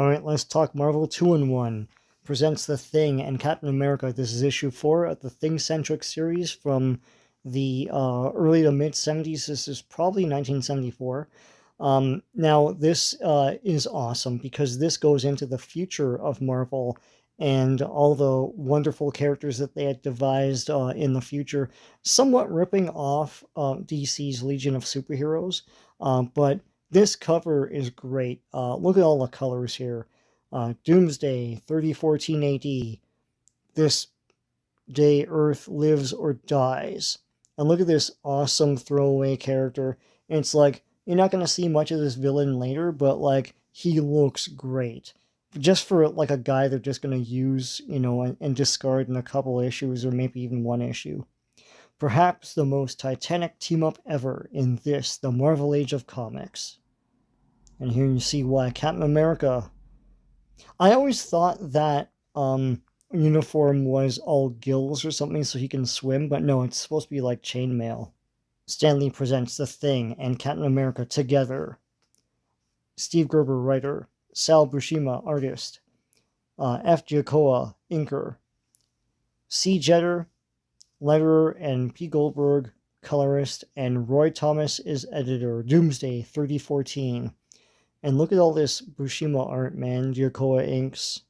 Alright, let's talk Marvel 2-in-1. Presents The Thing and Captain America. This is issue 4 of the Thing-centric series from the early to mid-70s. This is probably 1974. Now, this is awesome because this goes into the future of Marvel and all the wonderful characters that they had devised in the future, somewhat ripping off DC's Legion of Superheroes, but this cover is great. Look at all the colors here. Doomsday, 3014 AD. This day Earth lives or dies. And look at this awesome throwaway character. And it's like, you're not going to see much of this villain later, but like, he looks great. Just for like a guy they're just going to use, and discard in a couple issues or maybe even one issue. Perhaps the most titanic team-up ever in this, the Marvel Age of Comics. And here you see why Captain America. I always thought that uniform was all gills or something so he can swim, but no, it's supposed to be like chainmail. Stan Lee presents The Thing and Captain America together. Steve Gerber, writer. Sal Buscema, artist. F. Giacoa, inker. C. Jeter, letterer, and P. Goldberg, colorist, and Roy Thomas is editor. Doomsday, 3014. And look at all this Buscema art, man. Giacoa inks.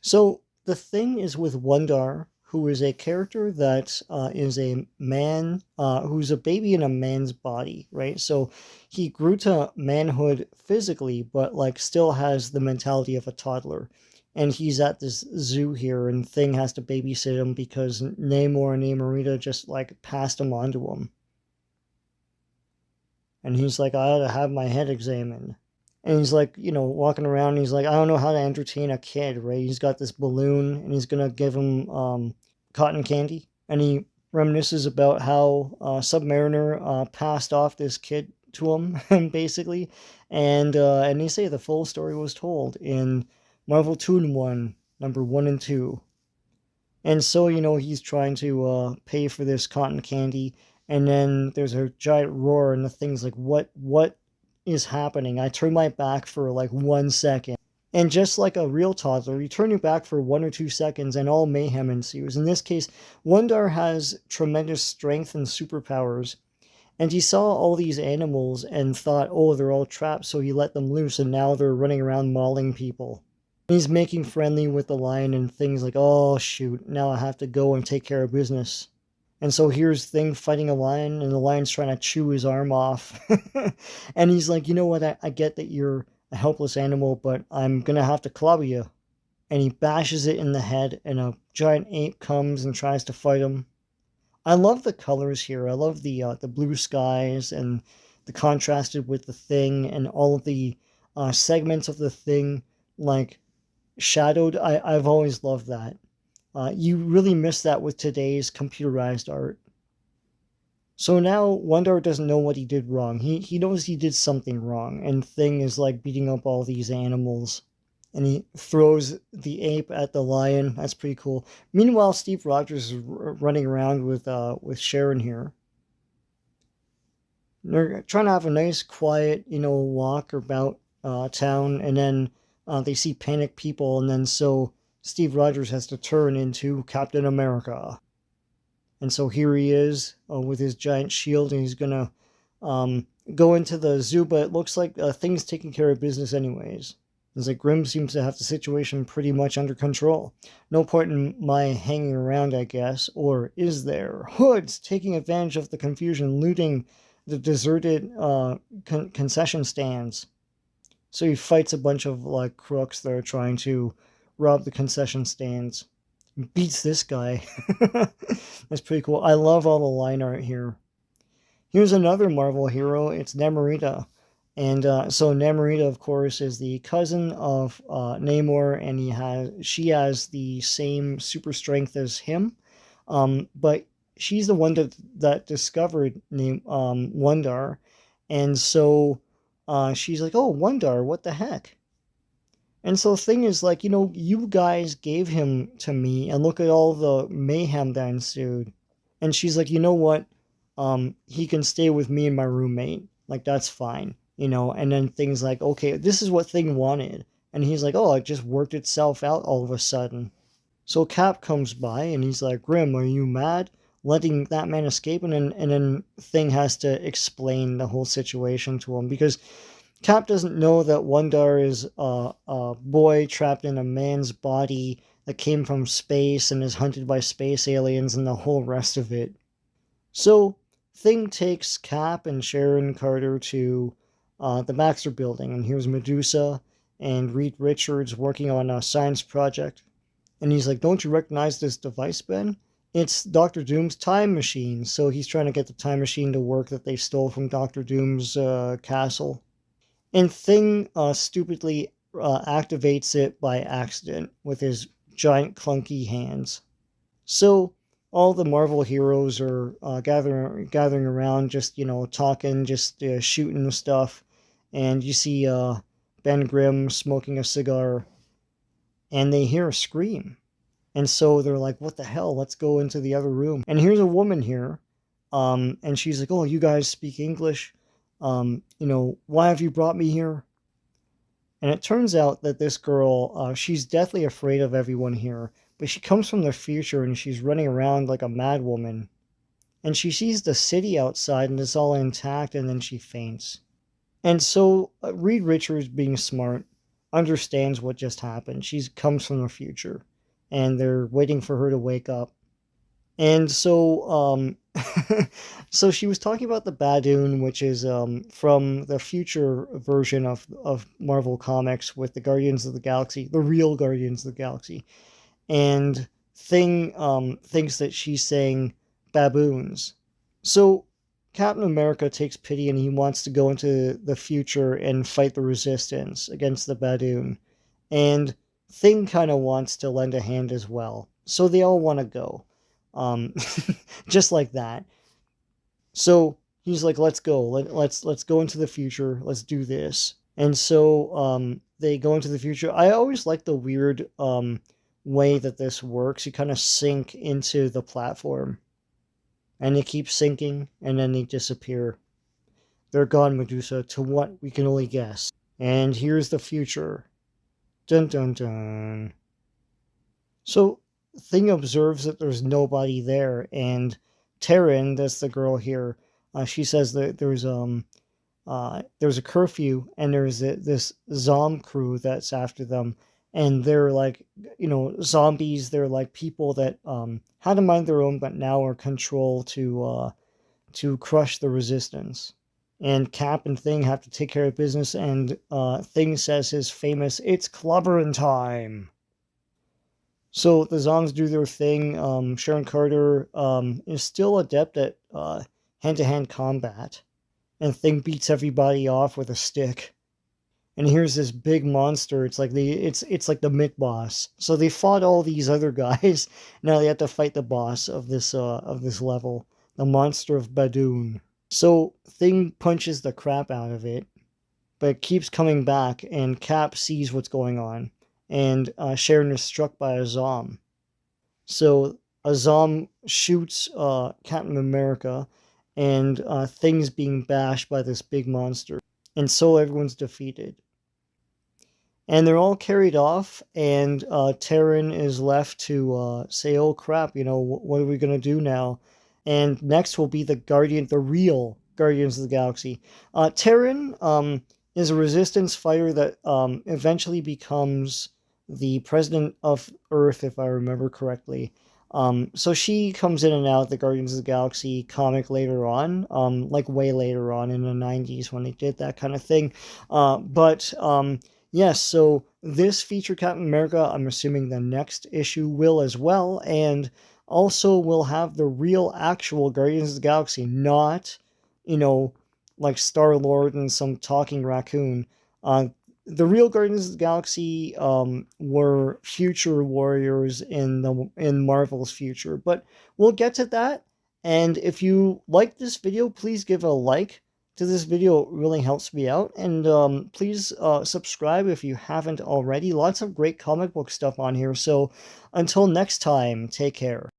So, The Thing is with Wundarr, who is a character that is a man, who's a baby in a man's body, right? So he grew to manhood physically, but like still has the mentality of a toddler. And he's at this zoo here, and Thing has to babysit him because Namor and Namorita just like passed him on to him. And he's like, I ought to have my head examined. And he's like, walking around, and he's like, I don't know how to entertain a kid, right? He's got this balloon, and he's going to give him cotton candy. And he reminisces about how Submariner passed off this kid to him, basically. And they say the full story was told in Marvel 2-in-1, number 1 and 2. And so, he's trying to pay for this cotton candy. And then there's a giant roar, and the Thing's like, what is happening? I turn my back for like 1 second. And just like a real toddler, you turn your back for 1 or 2 seconds and all mayhem ensues. In this case, Wundarr has tremendous strength and superpowers. And he saw all these animals and thought, oh, they're all trapped, so he let them loose, and now they're running around mauling people. And he's making friendly with the lion, and Thing's like, oh, shoot, now I have to go and take care of business. And so here's Thing fighting a lion, and the lion's trying to chew his arm off. And he's like, you know what, I get that you're a helpless animal, but I'm going to have to clobber you. And he bashes it in the head, and a giant ape comes and tries to fight him. I love the colors here. I love the blue skies and the contrasted with the Thing, and all of the segments of the Thing, like, shadowed. I've always loved that. You really miss that with today's computerized art. So now Wundarr doesn't know what he did wrong. He knows he did something wrong, and Thing is like beating up all these animals. And he throws the ape at the lion. That's pretty cool. Meanwhile, Steve Rogers is running around with Sharon here. They're trying to have a nice, quiet, walk about town, and then they see panicked people, and then so Steve Rogers has to turn into Captain America. And so here he is with his giant shield, and he's going to go into the zoo, but it looks like Thing's taking care of business anyways. It's like Grimm seems to have the situation pretty much under control. No point in my hanging around, I guess. Or is there? Hood's taking advantage of the confusion, looting the deserted concession stands. So he fights a bunch of like crooks that are trying to rob the concession stands. Beats this guy. That's pretty cool. I love all the line art here. Here's another Marvel hero. It's Namorita. And so Namorita, of course, is the cousin of Namor, and she has the same super strength as him. But she's the one that discovered Wundarr. And so she's like, oh, Wundarr, what the heck? And so the Thing is like, you guys gave him to me, and look at all the mayhem that ensued. And she's like, you know what? He can stay with me and my roommate. Like, that's fine. and then Thing's like, okay, this is what Thing wanted. And he's like, oh, it just worked itself out all of a sudden. So Cap comes by and he's like, Grim, are you mad? Letting that man escape? And then Thing has to explain the whole situation to him, because Cap doesn't know that Wundar is a boy trapped in a man's body that came from space and is hunted by space aliens and the whole rest of it. So Thing takes Cap and Sharon Carter to the Baxter Building, and here's Medusa and Reed Richards working on a science project. And he's like, don't you recognize this device, Ben? It's Doctor Doom's time machine. So he's trying to get the time machine to work that they stole from Doctor Doom's castle. And Thing stupidly activates it by accident with his giant clunky hands. So all the Marvel heroes are gathering around, just talking, just shooting stuff, and you see Ben Grimm smoking a cigar, and they hear a scream, and so they're like, "What the hell? Let's go into the other room." And here's a woman here, and she's like, "Oh, you guys speak English? Why have you brought me here?" And it turns out that this girl, she's deathly afraid of everyone here, but she comes from the future and she's running around like a mad woman. And she sees the city outside and it's all intact, and then she faints. And so Reed Richards, being smart, understands what just happened. She comes from the future and they're waiting for her to wake up. And so so she was talking about the Badoon, which is from the future version of Marvel Comics with the Guardians of the Galaxy, the real Guardians of the Galaxy. And Thing thinks that she's saying baboons. So Captain America takes pity and he wants to go into the future and fight the Resistance against the Badoon. And Thing kind of wants to lend a hand as well. So they all want to go. Just like that. So he's like, let's go. Let's go into the future. Let's do this. And so they go into the future. I always like the weird way that this works. You kind of sink into the platform. And they keep sinking, and then they disappear. They're gone, Medusa, to what we can only guess. And here's the future. Dun dun dun. So Thing observes that there's nobody there, and Taryn, that's the girl here, she says that there's a curfew, and there's this Zom crew that's after them, and they're like, zombies. They're like people that had a mind their own, but now are controlled to crush the Resistance. And Cap and Thing have to take care of business, and Thing says his famous, "It's clobberin' time." So the Zoms do their thing. Sharon Carter is still adept at hand-to-hand combat, and Thing beats everybody off with a stick. And here's this big monster. It's like it's like the Mick boss. So they fought all these other guys. Now they have to fight the boss of this level, the monster of Badoon. So Thing punches the crap out of it, but it keeps coming back, and Cap sees what's going on. And Sharon is struck by a Zom. So a Zom shoots Captain America, and Thing's being bashed by this big monster. And so everyone's defeated. And they're all carried off, and Taryn is left to say, oh crap, what are we going to do now? And next will be the real Guardians of the Galaxy. Taryn is a Resistance fighter that eventually becomes the president of Earth, if I remember correctly. So she comes in and out of the Guardians of the Galaxy comic later on, like way later on in the 90s when they did that kind of thing. Yes, so this featured Captain America. I'm assuming the next issue will as well, and also will have the real actual Guardians of the Galaxy, not, like Star-Lord and some talking raccoon. The real Guardians of the Galaxy were future warriors in Marvel's future, but we'll get to that. And if you like this video, please give a like to this video. It really helps me out. And please subscribe if you haven't already. Lots of great comic book stuff on here. So until next time, take care.